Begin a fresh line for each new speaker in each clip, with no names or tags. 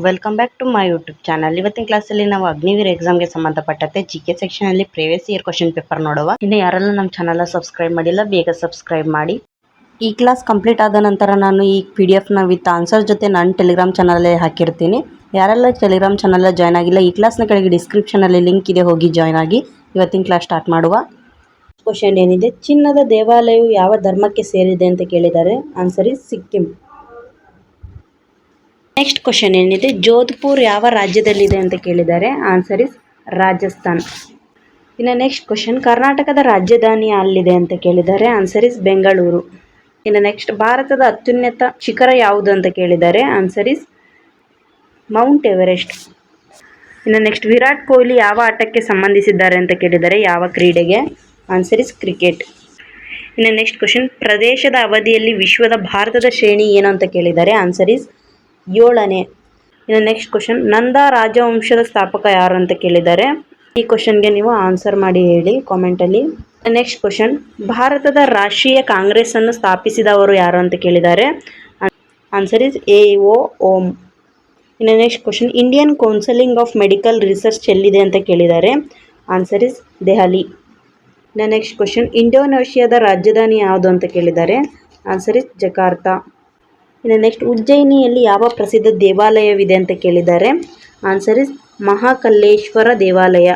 Welcome back to my YouTube channel. ಇವತ್ತಿನ ಕ್ಲಾಸಲ್ಲಿ ನಾವು ಅಗ್ನಿವೀರ್ ಎಕ್ಸಾಮ್ಗೆ ಸಂಬಂಧಪಟ್ಟಂತೆ ಜಿಕೆ ಸೆಕ್ಷನ್ ಅಲ್ಲಿ ಪ್ರೀವಿಯಸ್ ಇಯರ್ ಕ್ವಶನ್ ಪೇಪರ್ ನೋಡುವ. ಇನ್ನು ಯಾರೆಲ್ಲ ನಮ್ಮ ಚಾನಲ್ ಸಬ್ಸ್ಕ್ರೈಬ್ ಮಾಡಿಲ್ಲ ಬೇಗ ಸಬ್ಸ್ಕ್ರೈಬ್ ಮಾಡಿ. ಈ ಕ್ಲಾಸ್ ಕಂಪ್ಲೀಟ್ ಆದ ನಂತರ ನಾನು ಈ PDF ನ ವಿತ್ ಆನ್ಸರ್ ಜೊತೆ ನಾನು ಟೆಲಿಗ್ರಾಮ್ ಚಾನಲಲ್ಲಿ ಹಾಕಿರ್ತೀನಿ. ಯಾರೆಲ್ಲ ಟೆಲಿಗ್ರಾಮ್ ಚಾನಲ್ ಜಾಯ್ನ್ ಆಗಿಲ್ಲ, ಈ ಕ್ಲಾಸ್ನ ಕೆಳಗೆ ಡಿಸ್ಕ್ರಿಪ್ಷನಲ್ಲಿ ಲಿಂಕ್ ಇದೆ, ಹೋಗಿ ಜಾಯ್ನ್ ಆಗಿ. ಇವತ್ತಿನ ಕ್ಲಾಸ್ ಸ್ಟಾರ್ಟ್ ಮಾಡುವ. ಕ್ವಶನ್ ಏನಿದೆ, ಚಿನ್ನದ ದೇವಾಲಯವು ಯಾವ ಧರ್ಮಕ್ಕೆ ಸೇರಿದೆ ಅಂತ ಕೇಳಿದ್ದಾರೆ. Answer is Sikkim. Next question ಏನಿದೆ, ಜೋಧ್ಪುರ್ ಯಾವ ರಾಜ್ಯದಲ್ಲಿದೆ ಅಂತ ಕೇಳಿದ್ದಾರೆ. Answer is Rajasthan. ಇನ್ನು ನೆಕ್ಸ್ಟ್ ಕ್ವಶನ್, ಕರ್ನಾಟಕದ ರಾಜಧಾನಿ ಅಲ್ಲಿದೆ ಅಂತ ಕೇಳಿದ್ದಾರೆ. Answer is Bengaluru. ಇನ್ನು ನೆಕ್ಸ್ಟ್, ಭಾರತದ ಅತ್ಯುನ್ನತ ಶಿಖರ ಯಾವುದು ಅಂತ ಕೇಳಿದ್ದಾರೆ. Answer is Mount Everest. ಇನ್ನು ನೆಕ್ಸ್ಟ್, ವಿರಾಟ್ ಕೊಹ್ಲಿ ಯಾವ ಆಟಕ್ಕೆ ಸಂಬಂಧಿಸಿದ್ದಾರೆ ಅಂತ ಕೇಳಿದ್ದಾರೆ, ಯಾವ ಕ್ರೀಡೆಗೆ. Answer is cricket. ಇನ್ನು ನೆಕ್ಸ್ಟ್ ಕ್ವಶನ್, ಪ್ರದೇಶದ ಅವಧಿಯಲ್ಲಿ ವಿಶ್ವದ ಭಾರತದ ಶ್ರೇಣಿ ಏನು ಅಂತ ಕೇಳಿದ್ದಾರೆ. ಆನ್ಸರ್ ಇಸ್ 7ನೇ. ಇನ್ನು ನೆಕ್ಸ್ಟ್ ಕ್ವಶನ್, ನಂದ ರಾಜವಂಶದ ಸ್ಥಾಪಕ ಯಾರು ಅಂತ ಕೇಳಿದ್ದಾರೆ. ಈ ಕ್ವಶನ್ಗೆ ನೀವು ಆನ್ಸರ್ ಮಾಡಿ ಹೇಳಿ ಕಾಮೆಂಟಲ್ಲಿ. ನೆಕ್ಸ್ಟ್ ಕ್ವಶನ್, ಭಾರತದ ರಾಷ್ಟ್ರೀಯ ಕಾಂಗ್ರೆಸ್ ಅನ್ನು ಸ್ಥಾಪಿಸಿದವರು ಯಾರು ಅಂತ ಕೇಳಿದ್ದಾರೆ. Answer is A.O. ಓಂ. ಇನ್ನು next question, Indian counselling of medical research ಎಲ್ಲಿದೆ ಅಂತ ಕೇಳಿದ್ದಾರೆ. Answer is Delhi. ಇನ್ನು ನೆಕ್ಸ್ಟ್ ಕ್ವಶನ್, ಇಂಡೋನೇಷ್ಯಾದ ರಾಜಧಾನಿ ಯಾವುದು ಅಂತ ಕೇಳಿದ್ದಾರೆ. Answer is Jakarta. ಇನ್ನು ನೆಕ್ಸ್ಟ್, ಉಜ್ಜಯಿನಿಯಲ್ಲಿ ಯಾವ ಪ್ರಸಿದ್ಧ ದೇವಾಲಯವಿದೆ ಅಂತ ಕೇಳಿದ್ದಾರೆ. ಆನ್ಸರ್ ಇಸ್ ಮಹಾಕಲ್ಲೇಶ್ವರ ದೇವಾಲಯ.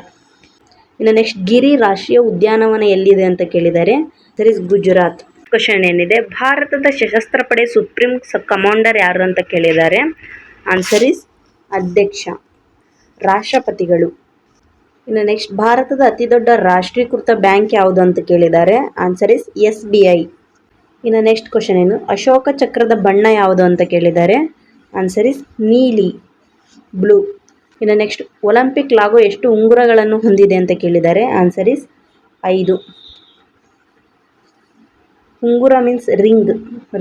ಇನ್ನು ನೆಕ್ಸ್ಟ್, ಗಿರಿ ರಾಷ್ಟ್ರೀಯ ಉದ್ಯಾನವನ ಎಲ್ಲಿದೆ ಅಂತ ಕೇಳಿದ್ದಾರೆ. Answer is Gujarat. ಕ್ವಶನ್ ಏನಿದೆ, ಭಾರತದ ಸಶಸ್ತ್ರ ಪಡೆ ಸುಪ್ರೀಂ ಕಮಾಂಡರ್ ಯಾರು ಅಂತ ಕೇಳಿದ್ದಾರೆ. ಆನ್ಸರ್ ಇಸ್ ಅಧ್ಯಕ್ಷ, ರಾಷ್ಟ್ರಪತಿಗಳು. ಇನ್ನು ನೆಕ್ಸ್ಟ್, ಭಾರತದ ಅತಿ ದೊಡ್ಡ ರಾಷ್ಟ್ರೀಕೃತ ಬ್ಯಾಂಕ್ ಯಾವುದು ಅಂತ ಕೇಳಿದ್ದಾರೆ. Answer is SBI. ಇನ್ನು ನೆಕ್ಸ್ಟ್ ಕ್ವಶನ್ ಏನು, ಅಶೋಕ ಚಕ್ರದ ಬಣ್ಣ ಯಾವುದು ಅಂತ ಕೇಳಿದ್ದಾರೆ. ಆನ್ಸರ್ ಇಸ್ ನೀಲಿ, ಬ್ಲೂ. ಇನ್ನು ನೆಕ್ಸ್ಟ್, ಒಲಿಂಪಿಕ್ ಲಾಗೋ ಎಷ್ಟು ಉಂಗುರಗಳನ್ನು ಹೊಂದಿದೆ ಅಂತ ಕೇಳಿದ್ದಾರೆ. Answer is 5. ಉಂಗುರ ಮೀನ್ಸ್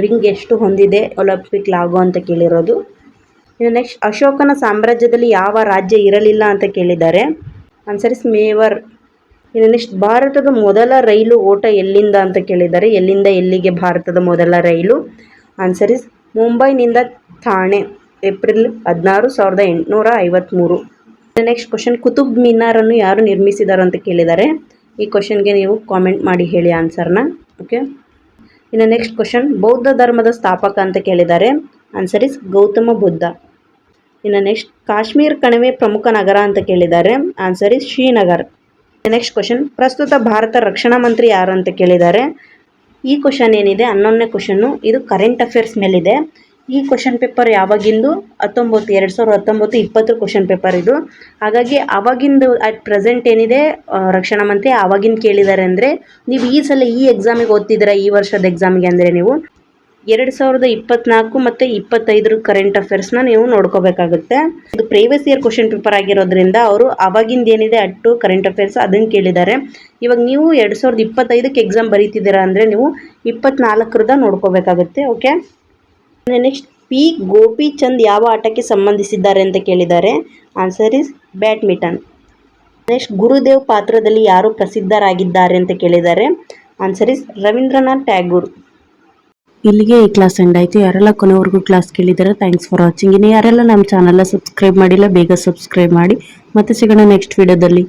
ರಿಂಗ್ ಎಷ್ಟು ಹೊಂದಿದೆ ಒಲಿಂಪಿಕ್ ಲಾಗೋ ಅಂತ ಕೇಳಿರೋದು. ಇನ್ನು ನೆಕ್ಸ್ಟ್, ಅಶೋಕನ ಸಾಮ್ರಾಜ್ಯದಲ್ಲಿ ಯಾವ ರಾಜ್ಯ ಇರಲಿಲ್ಲ ಅಂತ ಕೇಳಿದ್ದಾರೆ. Answer is Mewar. ಇನ್ನು ನೆಕ್ಸ್ಟ್, ಭಾರತದ ಮೊದಲ ರೈಲು ಓಟ ಎಲ್ಲಿಂದ ಅಂತ ಕೇಳಿದ್ದಾರೆ. ಎಲ್ಲಿಂದ ಎಲ್ಲಿಗೆ ಭಾರತದ ಮೊದಲ ರೈಲು. ಆನ್ಸರ್ ಇಸ್ ಮುಂಬೈನಿಂದ Thane, April 16, 1853. Next question, Qutub ಮಿನಾರನ್ನು ಯಾರು ನಿರ್ಮಿಸಿದ್ದಾರೆ ಅಂತ ಕೇಳಿದ್ದಾರೆ. ಈ ಕ್ವಶನ್ಗೆ ನೀವು ಕಾಮೆಂಟ್ ಮಾಡಿ ಹೇಳಿ ಆನ್ಸರ್ನ. ಓಕೆ. ಇನ್ನು ನೆಕ್ಸ್ಟ್ ಕ್ವಶನ್, ಬೌದ್ಧ ಧರ್ಮದ ಸ್ಥಾಪಕ ಅಂತ ಕೇಳಿದ್ದಾರೆ. Answer is Gautama Buddha. ಇನ್ನು ನೆಕ್ಸ್ಟ್, ಕಾಶ್ಮೀರ ಕಣಿವೆ ಪ್ರಮುಖ ನಗರ ಅಂತ ಕೇಳಿದ್ದಾರೆ. Answer is Srinagar. Next question, ಪ್ರಸ್ತುತ ಭಾರತ ರಕ್ಷಣಾ ಮಂತ್ರಿ ಯಾರು ಅಂತ ಕೇಳಿದ್ದಾರೆ. ಈ ಕ್ವಶನ್ ಏನಿದೆ 11ನೇ ಕ್ವಶನ್ನು, ಇದು ಕರೆಂಟ್ ಅಫೇರ್ಸ್ ಮೇಲಿದೆ. ಈ ಕ್ವಶನ್ ಪೇಪರ್ ಯಾವಾಗಿಂದು 2019, 20 ಕ್ವಶನ್ ಪೇಪರ್ ಇದು. ಹಾಗಾಗಿ ಆವಾಗಿಂದು ಅಟ್ ಪ್ರೆಸೆಂಟ್ ಏನಿದೆ ರಕ್ಷಣಾ ಮಂತ್ರಿ ಆವಾಗಿಂದು ಕೇಳಿದ್ದಾರೆ. ಅಂದರೆ ನೀವು ಈ ಸಲ ಈ ಎಕ್ಸಾಮಿಗೆ ಓದ್ತಿದ್ದೀರಾ, ಈ ವರ್ಷದ ಎಕ್ಸಾಮಿಗೆ, ಅಂದರೆ ನೀವು 2024 ಮತ್ತು 25 ಕರೆಂಟ್ ಅಫೇರ್ಸ್ನ ನೀವು ನೋಡ್ಕೋಬೇಕಾಗುತ್ತೆ. ಇದು ಪ್ರೀವಿಯಸ್ ಇಯರ್ ಕ್ವಶನ್ ಪೇಪರ್ ಆಗಿರೋದ್ರಿಂದ ಅವರು ಅವಾಗಿಂದ ಏನಿದೆ ಅಟ್ಟು ಕರೆಂಟ್ ಅಫೇರ್ಸ್ ಅದನ್ನು ಕೇಳಿದ್ದಾರೆ. ಇವಾಗ ನೀವು 2025ಕ್ಕೆ ಎಕ್ಸಾಮ್ ಬರೀತಿದ್ದೀರಾ ಅಂದರೆ ನೀವು 24ರದ ನೋಡ್ಕೋಬೇಕಾಗುತ್ತೆ. ಓಕೆ. Next, P. ಗೋಪಿಚಂದ್ ಯಾವ ಆಟಕ್ಕೆ ಸಂಬಂಧಿಸಿದ್ದಾರೆ ಅಂತ ಕೇಳಿದ್ದಾರೆ. Answer is badminton. Next, Gurudev ಪಾತ್ರದಲ್ಲಿ ಯಾರು ಪ್ರಸಿದ್ಧರಾಗಿದ್ದಾರೆ ಅಂತ ಕೇಳಿದ್ದಾರೆ. Answer is Rabindranath Tagore. ಇಲ್ಲಿಗೆ ಈ ಕ್ಲಾಸ್ ಎಂಡ್ ಆಯಿತು. ಯಾರೆಲ್ಲ ಕೊನೆವರೆಗೂ ಕ್ಲಾಸ್ ಕೇಳಿದ್ದಾರೆ ಥ್ಯಾಂಕ್ಸ್ ಫಾರ್ ವಾಚಿಂಗ್. ಇನ್ನು ಯಾರೆಲ್ಲ ನಮ್ಮ ಚಾನಲ್ನ ಸಬ್ಸ್ಕ್ರೈಬ್ ಮಾಡಿಲ್ಲ ಬೇಗ ಸಬ್ಸ್ಕ್ರೈಬ್ ಮಾಡಿ. ಮತ್ತೆ ಸಿಗೋಣ ನೆಕ್ಸ್ಟ್ ವಿಡಿಯೋದಲ್ಲಿ.